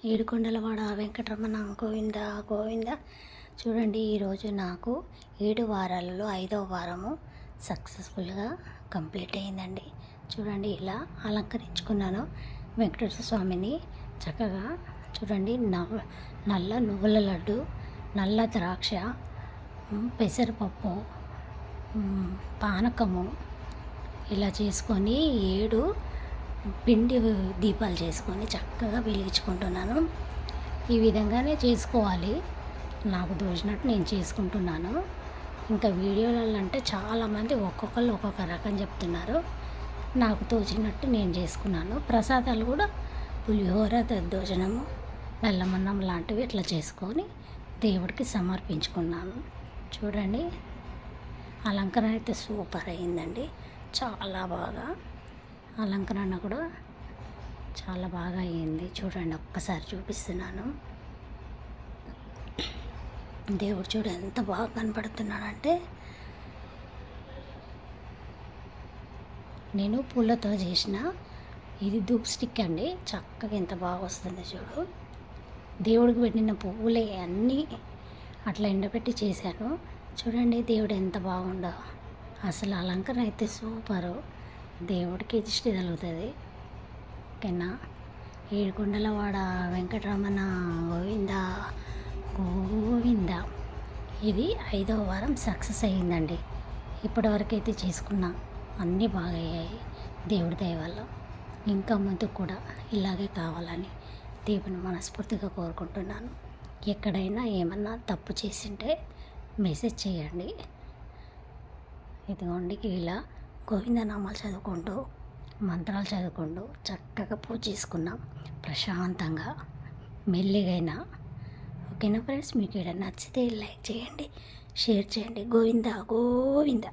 ఏడుకొండలవాడ వెంకటరమణ గోవింద గోవింద. చూడండి, ఈరోజు నాకు 7 వారాలలో 5వ వారము సక్సెస్ఫుల్గా కంప్లీట్ అయిందండి. చూడండి, ఇలా అలంకరించుకున్నాను వెంకటేశ్వర స్వామిని చక్కగా. చూడండి, నల్ల నువ్వుల లడ్డు, నల్ల ద్రాక్ష, పెసరపప్పు, పానకము ఇలా చేసుకొని 7 పిండి దీపాలు చేసుకొని చక్కగా వెలిగించుకుంటున్నాను. ఈ విధంగానే చేసుకోవాలి, నాకు తోచినట్టు నేను చేసుకుంటున్నాను. ఇంకా వీడియోలలో అంటే చాలామంది ఒక్కొక్కరు ఒక్కొక్క రకం చెప్తున్నారు, నాకు తోచినట్టు నేను చేసుకున్నాను. ప్రసాదాలు కూడా పులిహోర, దద్దోజనము, బెల్లమన్నం లాంటివి ఇట్లా చేసుకొని దేవుడికి సమర్పించుకున్నాను. చూడండి, అలంకరణ అయితే సూపర్ అయిందండి, చాలా బాగా. అలంకరణ కూడా చాలా బాగా అయ్యింది. చూడండి, ఒక్కసారి చూపిస్తున్నాను. దేవుడు చూడు ఎంత బాగా కనపడుతున్నాడంటే, నేను పూలతో చేసిన ఇది ధూప్ స్టిక్ అండి. చక్కగా ఎంత బాగా వస్తుంది చూడు. దేవుడికి పెట్టిన పువ్వులే అన్నీ అట్లా ఎండబెట్టి చేశాను. చూడండి, దేవుడు ఎంత బాగుండో. అసలు అలంకరణ అయితే సూపరు. దేవుడికి దిష్టి తగులుతుంది. ఓకేనా? ఏడుకొండలవాడ వెంకటరమణ గోవింద గోవింద. ఇది 5వ వారం సక్సెస్ అయ్యిందండి. ఇప్పటివరకు అయితే చేసుకున్నా, అన్నీ బాగా అయ్యాయి దేవుడి దయ వల్ల. ఇంకా ముందు కూడా ఇలాగే కావాలని దేవుని మనస్ఫూర్తిగా కోరుకుంటున్నాను. ఎక్కడైనా ఏమన్నా తప్పు చేసింటే మెసేజ్ చేయండి. ఇదిగోండి, ఇలా గోవిందనామాలు చదువుకుంటూ, మంత్రాలు చదువుకుంటూ చక్కగా పూజ చేసుకున్నాం ప్రశాంతంగా, మెల్లిగైనా. ఓకేనా ఫ్రెండ్స్? మీకు ఏదైనా నచ్చితే లైక్ చేయండి, షేర్ చేయండి. గోవింద గోవింద.